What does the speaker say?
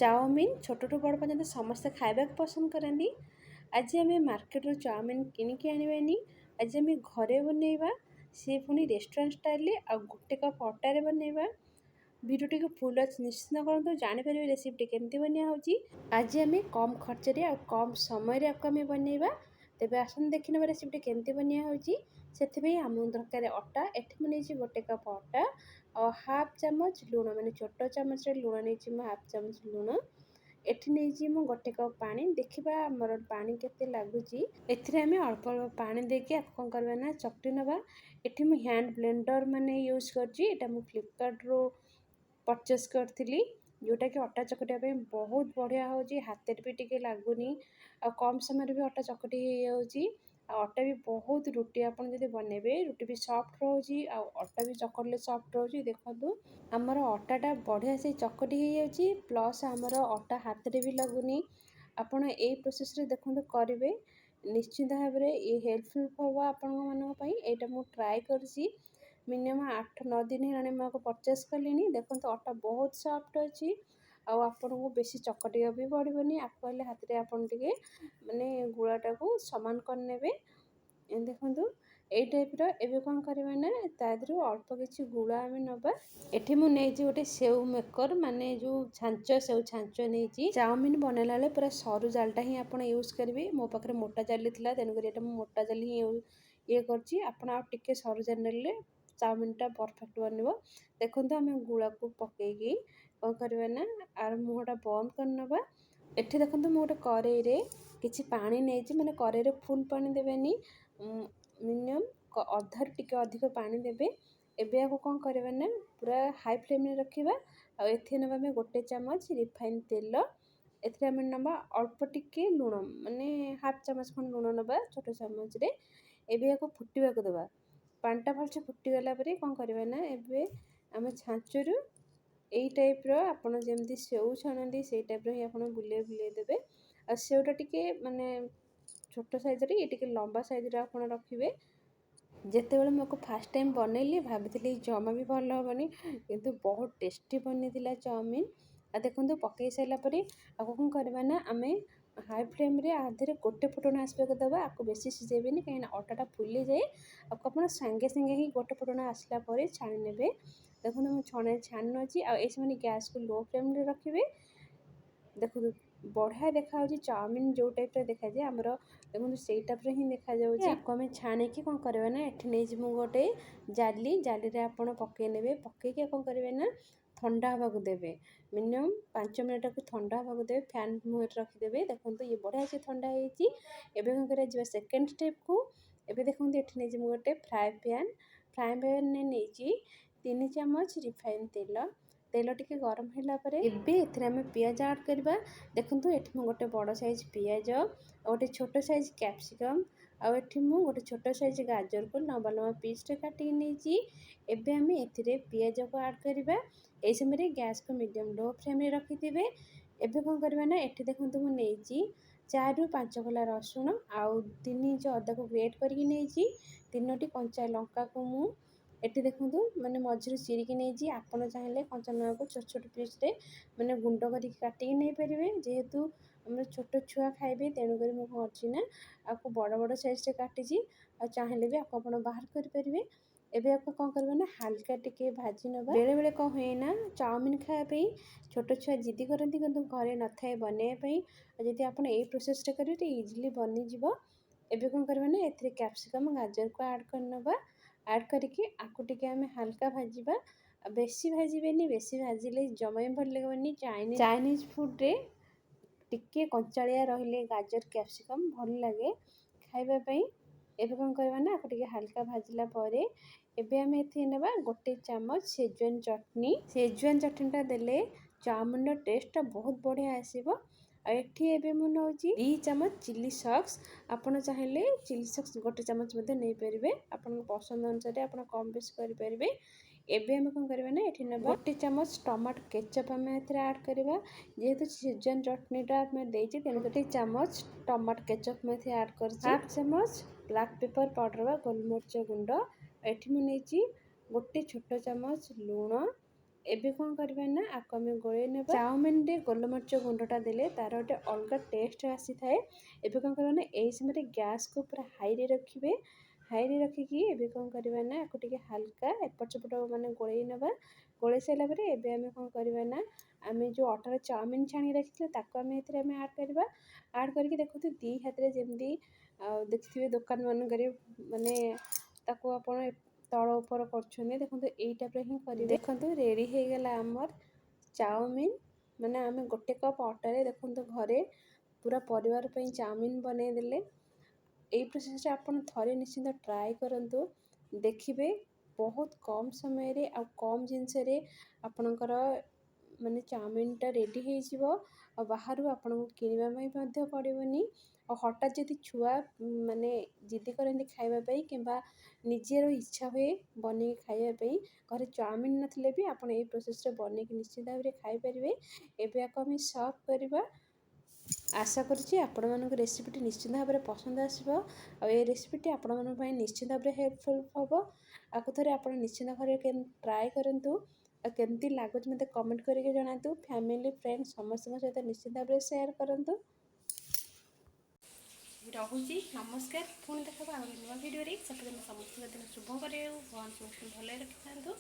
Chowmein ଛୋଟଠୁ ବଡ଼ ପର୍ଯ୍ୟନ୍ତ ସମସ୍ତେ ଖାଇବାକୁ ପସନ୍ଦ କରନ୍ତି। ଆଜି ଆମେ ମାର୍କେଟରୁ ଚାଉମିନ୍ କିଣିକି ଆଣିବାନି, ଆଜି ଆମେ ଘରେ ବନେଇବା, ସେ ପୁଣି ରେଷ୍ଟୁରାଣ୍ଟ ଷ୍ଟାଇଲରେ ଆଉ ଗୋଟେ କପ୍ ଅଟାରେ ବନେଇବା। ଭିଡ଼ିଓଟିକୁ ଫୁଲ୍ ଅଛି ନିଶ୍ଚିନ୍ତ କରନ୍ତୁ, ଜାଣିପାରିବେ ରେସିପିଟି କେମିତି ବନିଆ ହେଉଛି। ଆଜି ଆମେ କମ୍ ଖର୍ଚ୍ଚରେ ଆଉ କମ୍ ସମୟରେ ଆକୁ ଆମେ ବନେଇବା। ତେବେ ଆସନ୍ତୁ ଦେଖିନେବା ରେସିପିଟି କେମିତି ବନିଆ ହେଉଛି। ସେଥିପାଇଁ ଆମକୁ ଦରକାର ଅଟା। ଏଠି ମୁଁ ନେଇଛି ଗୋଟେ କପ୍ ଅଟା ଆଉ ହାଫ୍ ଚାମଚ ଲୁଣ, ମାନେ ଛୋଟ ଚାମଚରେ ଲୁଣ ନେଇଛି ମୁଁ ହାଫ୍ ଚାମଚ ଲୁଣ। ଏଠି ନେଇଛି ମୁଁ ଗୋଟେ କପ୍ ପାଣି। ଦେଖିବା ଆମର ପାଣି କେତେ ଲାଗୁଛି। ଏଥିରେ ଆମେ ଅଳ୍ପ ଅଳ୍ପ ପାଣି ଦେଇକି ଆକୁ କ'ଣ କରିବା ନା ଚକଟି ନେବା। ଏଠି ମୁଁ ହ୍ୟାଣ୍ଡ ବ୍ଲେଣ୍ଡର ମାନେ ୟୁଜ୍ କରୁଛି। ଏଇଟା ମୁଁ ଫ୍ଲିପକାର୍ଟରୁ ପରଚେସ୍ କରିଥିଲି, ଯେଉଁଟାକି ଅଟା ଚକଟିବା ପାଇଁ ବହୁତ ବଢ଼ିଆ ହେଉଛି। ହାତରେ ବି ଟିକେ ଲାଗୁନି ଆଉ କମ୍ ସମୟରେ ବି ଅଟା ଚକଟି ହେଇଯାଉଛି। ଆଉ ଅଟା ବି ବହୁତ ରୁଟି ଆପଣ ଯଦି ବନେଇବେ ରୁଟି ବି ସଫ୍ଟ ରହୁଛି ଆଉ ଅଟା ବି ଚକଟିଲେ ସଫ୍ଟ ରହୁଛି। ଦେଖନ୍ତୁ ଆମର ଅଟାଟା ବଢ଼ିଆ ସେ ଚକଟି ହେଇଯାଉଛି, ପ୍ଲସ୍ ଆମର ଅଟା ହାତରେ ବି ଲାଗୁନି। ଆପଣ ଏଇ ପ୍ରୋସେସ୍ରେ ଦେଖନ୍ତୁ କରିବେ, ନିଶ୍ଚିନ୍ତ ଭାବରେ ଇଏ ହେଲ୍ପଫୁଲ୍ ହେବ ଆପଣମାନଙ୍କ ପାଇଁ। ଏଇଟା ମୁଁ ଟ୍ରାଏ କରିଛି, ମିନିମମ୍ 8-9 ଦିନ ହେଲାଣି ମୁଁ ଆକୁ ପରଚେସ୍ କଲିଣି। ଦେଖନ୍ତୁ ଅଟା ବହୁତ ସଫ୍ଟ ଅଛି ଆଉ ଆପଣଙ୍କୁ ବେଶୀ ଚକଟିବାକୁ ବି ପଡ଼ିବନି। ଆକୁ ହେଲେ ହାତରେ ଆପଣ ଟିକେ ମାନେ ଗୁଳାଟାକୁ ସମାନ କରିନେବେ। ଦେଖନ୍ତୁ ଏଇ ଟାଇପ୍ର। ଏବେ କ'ଣ କରିବା ନା ତା ଦେହରୁ ଅଳ୍ପ କିଛି ଗୁଳା ଆମେ ନେବା। ଏଠି ମୁଁ ନେଇଛି ଗୋଟେ ସେଉ ମେକର, ମାନେ ଯେଉଁ ଛାଞ୍ଚ, ସେଉ ଛାଞ୍ଚ ନେଇଛି। ଚାଉମିନ୍ ବନେଇଲା ବେଳେ ପୁରା ସରୁ ଜାଲଟା ହିଁ ଆପଣ ୟୁଜ୍ କରିବେ। ମୋ ପାଖରେ ମୋଟା ଜାଲି ଥିଲା, ତେଣୁକରି ଏଇଟା ମୁଁ ମୋଟା ଜାଲି ହିଁ ଇଏ କରିଛି। ଆପଣ ଆଉ ଟିକେ ସରୁ ଜାଲି ନେଲେ ଚାଉମିନ୍ଟା ପରଫେକ୍ଟ ବନିବ। ଦେଖନ୍ତୁ ଆମେ ଗୁଳାକୁ ପକେଇକି କ'ଣ କରିବା ନା ଆର ମୁହଁଟା ବନ୍ଦ କରିନେବା। ଏଠି ଦେଖନ୍ତୁ ମୁଁ ଗୋଟେ କରେଇରେ କିଛି ପାଣି ନେଇଛି, ମାନେ କରେଇରେ ଫୁଲ୍ ପାଣି ଦେବେନି, ମିନିମମ୍ ଅଧାରୁ ଟିକେ ଅଧିକ ପାଣି ଦେବେ। ଏବେ ଆକୁ କ'ଣ କରିବା ନା ପୁରା ହାଇ ଫ୍ଲେମ୍ରେ ରଖିବା। ଆଉ ଏଥିରେ ନେବା ଆମେ ଗୋଟେ ଚାମଚ ରିଫାଇନ୍ ତେଲ। ଏଥିରେ ଆମେ ନେବା ଅଳ୍ପ ଟିକେ ଲୁଣ, ମାନେ ହାଫ୍ ଚାମଚ ଖଣ୍ଡେ ଲୁଣ ନେବା ଛୋଟ ଚାମଚରେ। ଏବେ ଆକୁ ଫୁଟିବାକୁ ଦେବା। ପାଣିଟା ଭଲସେ ଫୁଟିଗଲା ପରେ କ'ଣ କରିବା ନା ଏବେ ଆମେ ଛାଞ୍ଚରୁ ଏଇ ଟାଇପ୍ର, ଆପଣ ଯେମିତି ସେଉ ଛାଣନ୍ତି ସେଇ ଟାଇପ୍ର ହିଁ ଆପଣ ବୁଲେଇ ବୁଲେଇ ଦେବେ। ଆଉ ସେଉଟା ଟିକେ ମାନେ ଛୋଟ ସାଇଜ୍ରେ, ଇଏ ଟିକେ ଲମ୍ବା ସାଇଜ୍ର ଆପଣ ରଖିବେ। ଯେତେବେଳେ ମୁଁ ଆକୁ ଫାଷ୍ଟ ଟାଇମ୍ ବନେଇଲି ଭାବିଥିଲି ଜମା ବି ଭଲ ହେବନି, କିନ୍ତୁ ବହୁତ ଟେଷ୍ଟି ବନିଥିଲା ଚାଉମିନ୍। ଆଉ ଦେଖନ୍ତୁ ପକାଇ ସାରିଲା ପରେ ଆକୁ କ'ଣ କରିବା ନା ଆମେ ହାଇ ଫ୍ଲେମ୍ରେ ଆଧିରେ ଗୋଟେ ଫୁଟଣ ଆସିବାକୁ ଦେବା। ଆକୁ ବେଶୀ ସିଝେଇବେନି, କାହିଁକିନା ଅଟାଟା ଫୁଲିଯାଏ। ଆକୁ ଆପଣ ସାଙ୍ଗେ ସାଙ୍ଗେ ହିଁ ଗୋଟେ ଫୁଟଣ ଆସିଲା ପରେ ଛାଣି ନେବେ। ଦେଖନ୍ତୁ ମୁଁ ଛାଣି ନେଉଛି। ଆଉ এই ସମୟରେ ଗ୍ୟାସ୍କୁ ଲୋ ଫ୍ଲେମ୍ରେ ରଖିବେ। ଦେଖନ୍ତୁ ବଢ଼ିଆ ଦେଖାହେଉଛି ଚାଉମିନ୍ ଯେଉଁ ଟାଇପ୍ର ଦେଖାଯାଏ ଆମର, ଦେଖନ୍ତୁ ସେଇ ଟାଇପ୍ର ହିଁ ଦେଖାଯାଉଛି। ଆକୁ ଆମେ ଛାଣିକି କ'ଣ କରିବା ନା ଏଠି ନେଇଛି ମୁଁ ଗୋଟେ ଜାଲିରେ ଆପଣ ପକାଇ ନେବେ। ପକାଇକି କ'ଣ କରିବେ ନା ଥଣ୍ଡା ହେବାକୁ ଦେବେ। ମିନିମମ୍ 5 ମିନିଟ୍ ଆକୁ ଥଣ୍ଡା ହେବାକୁ ଦେବେ, ଫ୍ୟାନ୍ ମୁହଁରେ ରଖିଦେବେ। ଦେଖନ୍ତୁ ଇଏ ବଢ଼ିଆ ସେ ଥଣ୍ଡା ହେଇଛି। ଏବେ କ'ଣ କରିବା ଯିବା ସେକେଣ୍ଡ ଷ୍ଟେପ୍କୁ। ଏବେ ଦେଖନ୍ତୁ ଏଠି ନେଇଛି ମୁଁ ଗୋଟେ ଫ୍ରାଏ ପ୍ୟାନ୍ରେ ନେଇଛି 3 ଚାମଚ ରିଫାଇନ୍ ତେଲ। ତେଲ ଟିକେ ଗରମ ହେଲା ପରେ ଏବେ ଏଥିରେ ଆମେ ପିଆଜ ଆଡ଼୍ କରିବା। ଦେଖନ୍ତୁ ଏଠି ମୁଁ ଗୋଟେ ବଡ଼ ସାଇଜ୍ ପିଆଜ ଆଉ ଗୋଟେ ଛୋଟ ସାଇଜ୍ କ୍ୟାପ୍ସିକମ୍ ଆଉ ଏଠି ମୁଁ ଗୋଟେ ଛୋଟ ସାଇଜ୍ ଗାଜରକୁ ଲମ୍ବା ଲମ୍ବା ପିସ୍ରେ କାଟିକି ନେଇଛି। ଏବେ ଆମେ ଏଥିରେ ପିଆଜକୁ ଆଡ଼୍ କରିବା। ଏହି ସମୟରେ ଗ୍ୟାସ୍କୁ ମିଡ଼ିୟମ୍ ଲୋ ଫ୍ଲେମ୍ରେ ରଖିଥିବେ। ଏବେ କ'ଣ କରିବା ନା ଏଠି ଦେଖନ୍ତୁ ମୁଁ ନେଇଛି 4ରୁ 5 କୋଲା ରସୁଣ ଆଉ 3 ଇଞ୍ଚ ଅଦାକୁ ଗ୍ରେଟ୍ କରିକି ନେଇଛି। 3ଟି କଞ୍ଚା ଲଙ୍କାକୁ ମୁଁ ଏଠି ଦେଖନ୍ତୁ ମାନେ ମଝିରୁ ଚିରିକି ନେଇଛି। ଆପଣ ଚାହିଁଲେ କଞ୍ଚା ଲଙ୍କାକୁ ଛୋଟ ଛୋଟ ପିସ୍ରେ ମାନେ ଗୁଣ୍ଡ କରିକି କାଟିକି ନେଇପାରିବେ। ଯେହେତୁ ଆମର ଛୋଟ ଛୁଆ ଖାଇବେ, ତେଣୁକରି ମୁଁ କ'ଣ କରିଛି ନା ଆକୁ ବଡ଼ ବଡ଼ ସାଇଜ୍ରେ କାଟିଛି। ଆଉ ଚାହିଁଲେ ବି ଆକୁ ଆପଣ ବାହାର କରିପାରିବେ। ଏବେ ଆକୁ କ'ଣ କରିବା ନା ହାଲକା ଟିକେ ଭାଜି ନେବା। ବେଳେବେଳେ କ'ଣ ହୁଏ ନା ଚାଉମିନ୍ ଖାଇବା ପାଇଁ ଛୋଟ ଛୁଆ ଜିଦି କରନ୍ତି, କିନ୍ତୁ ଘରେ ନଥାଏ ବନେଇବା ପାଇଁ। ଆଉ ଯଦି ଆପଣ ଏଇ ପ୍ରୋସେସ୍ରେ କରିବେ ଟିକେ ଇଜିଲି ବନିଯିବ। ଏବେ କ'ଣ କରିବା ନା ଏଥିରେ କ୍ୟାପ୍ସିକମ୍ ଗାଜରକୁ ଆଡ଼୍ କରିନେବା। ଆଡ଼୍ କରିକି ଆକୁ ଟିକେ ଆମେ ହାଲକା ଭାଜିବା। ଆଉ ବେଶୀ ଭାଜିବେନି, ବେଶୀ ଭାଜିଲେ ଜମା ବି ଭଲ ଲାଗିବନି। ଚାଇନିଜ୍ ଫୁଡ଼୍ରେ ଟିକେ କଞ୍ଚାଳିଆ ରହିଲେ ଗାଜର କ୍ୟାପ୍ସିକମ୍ ଭଲ ଲାଗେ ଖାଇବା ପାଇଁ। ଏବେ କ'ଣ କରିବା ନା ଆକୁ ଟିକେ ହାଲକା ଭାଜିଲା ପରେ ଏବେ ଆମେ ଏଥିରେ ନେବା ଗୋଟେ ଚାମଚ ସେଜୱାନ୍ ଚଟନି। ସେଜୱାନ୍ ଚଟନିଟା ଦେଲେ ଚାଉମିନ୍ର ଟେଷ୍ଟଟା ବହୁତ ବଢ଼ିଆ ଆସିବ। ଆଉ ଏଠି ଏବେ ମୁଁ ନେଉଛି 2 ଚାମଚ ଚିଲି ସକ୍ସ। ଆପଣ ଚାହିଁଲେ ଚିଲି ସକ୍ସ ଗୋଟେ ଚାମଚ ମଧ୍ୟ ନେଇପାରିବେ। ଆପଣଙ୍କ ପସନ୍ଦ ଅନୁସାରେ ଆପଣ କମ୍ ବେଶୀ କରିପାରିବେ। ଏବେ ଆମେ କ'ଣ କରିବା ନା ଏଠି ନେବା ଗୋଟେ ଚାମଚ ଟମାଟୋ କେଚପ୍ ଆମେ ଏଥିରେ ଆଡ଼୍ କରିବା। ଯେହେତୁ ସେଜୱାନ୍ ଚଟନିଟା ଆମେ ଦେଇଛି, ତେଣୁ ଗୋଟେ ଚାମଚ ଟମାଟୋ କେଚପ୍ ମୁଁ ଏଥିରେ ଆଡ଼୍ କରିଛି। ହାଫ୍ ଚାମଚ ବ୍ଲାକ୍ ପେପର ପାଉଡ଼ର ବା ଗୋଲମରିଚ ଗୁଣ୍ଡ। ଏଠି ମୁଁ ନେଇଛି ଗୋଟେ ଛୋଟ ଚାମଚ ଲୁଣ। ଏବେ କ'ଣ କରିବା ନା ଆକୁ ଆମେ ଗୋଳେଇ ନେବା। ଚାଉମିନରେ ଗୋଲମରିଚ ଗୁଣ୍ଡଟା ଦେଲେ ତା'ର ଗୋଟେ ଅଲଗା ଟେଷ୍ଟ ଆସିଥାଏ। ଏବେ କ'ଣ କରିବା ନା ଏଇ ସମୟରେ ଗ୍ୟାସ୍କୁ ପୁରା ହାଇରେ ରଖିବେ। ହାଇରେ ରଖିକି ଏବେ କ'ଣ କରିବା ନା ଆକୁ ଟିକେ ହାଲକା ଏପଟ ସେପଟ ମାନେ ଗୋଳେଇ ନେବା। ଗୋଳେଇ ସାରିଲା ପରେ ଏବେ ଆମେ କ'ଣ କରିବା ନା ଆମେ ଯେଉଁ ଅଟାର ଚାଉମିନ ଛାଣିକି ରଖିଥିଲେ ତାକୁ ଆମେ ଏଥିରେ ଆଡ଼୍ କରିବା। ଆଡ଼୍ କରିକି ଦେଖନ୍ତୁ ଦୁଇ ହାତରେ ଯେମିତି ଦେଖିଥିବେ ଦୋକାନମାନଙ୍କରେ ମାନେ ତାକୁ ଆପଣ ତଳ ଉପର କରୁଛନ୍ତି, ଦେଖନ୍ତୁ ଏଇ ଟାଇପ୍ର ହିଁ କରିବେ। ଦେଖନ୍ତୁ ରେଡ଼ି ହେଇଗଲା ଆମର ଚାଉମିନ୍। ମାନେ ଆମେ ଗୋଟେ କପ୍ ଅଟାରେ ଦେଖନ୍ତୁ ଘରେ ପୁରା ପରିବାର ପାଇଁ ଚାଉମିନ୍ ବନେଇ ଦେଲେ। ଏଇ ପ୍ରୋସେସ୍ରେ ଆପଣ ଥରେ ନିଶ୍ଚିନ୍ତ ଟ୍ରାଏ କରନ୍ତୁ, ଦେଖିବେ ବହୁତ କମ୍ ସମୟରେ ଆଉ କମ୍ ଜିନିଷରେ ଆପଣଙ୍କର ମାନେ ଚାଉମିନ୍ଟା ରେଡ଼ି ହେଇଯିବ। ଆଉ ବାହାରୁ ଆପଣଙ୍କୁ କିଣିବା ପାଇଁ ମଧ୍ୟ ପଡ଼ିବନି। ଆଉ ହଠାତ୍ ଯଦି ଛୁଆ ମାନେ ଜିଦି କରନ୍ତି ଖାଇବା ପାଇଁ କିମ୍ବା ନିଜର ଇଚ୍ଛା ହୁଏ ବନେଇକି ଖାଇବା ପାଇଁ, ଘରେ ଚାଉମିନ୍ ନଥିଲେ ବି ଆପଣ ଏଇ ପ୍ରୋସେସ୍ରେ ବନେଇକି ନିଶ୍ଚିତ ଭାବରେ ଖାଇପାରିବେ। ଏବେ ଆକୁ ଆମେ ସର୍ଭ କରିବା। ଆଶା କରୁଛି ଆପଣମାନଙ୍କୁ ରେସିପିଟି ନିଶ୍ଚିନ୍ତ ଭାବରେ ପସନ୍ଦ ଆସିବ। ଆଉ ଏ ରେସିପିଟି ଆପଣମାନଙ୍କ ପାଇଁ ନିଶ୍ଚିନ୍ତ ଭାବରେ ହେଲ୍ପଫୁଲ୍ ହେବ। ଆକୁ ଥରେ ଆପଣ ନିଶ୍ଚିନ୍ତ ଭାବରେ ଟ୍ରାଏ କରନ୍ତୁ। ଆଉ କେମିତି ଲାଗୁଛି ମୋତେ କମେଣ୍ଟ କରିକି ଜଣାନ୍ତୁ। ଫ୍ୟାମିଲି ଫ୍ରେଣ୍ଡ ସମସ୍ତଙ୍କ ସହିତ ନିଶ୍ଚିନ୍ତ ଭାବରେ ସେୟାର କରନ୍ତୁ। ରହୁଛି, ନମସ୍କାର। ପୁଣି ଦେଖାବା ଆଉ ନୂଆ ଭିଡ଼ିଓରେ। ସେପର୍ଯ୍ୟନ୍ତ ସମସ୍ତଙ୍କ ଦିନ ଶୁଭ କରିବାକୁ ଭଗବାନ ସମସ୍ତଙ୍କୁ ଭଲରେ ରଖିଥାନ୍ତୁ।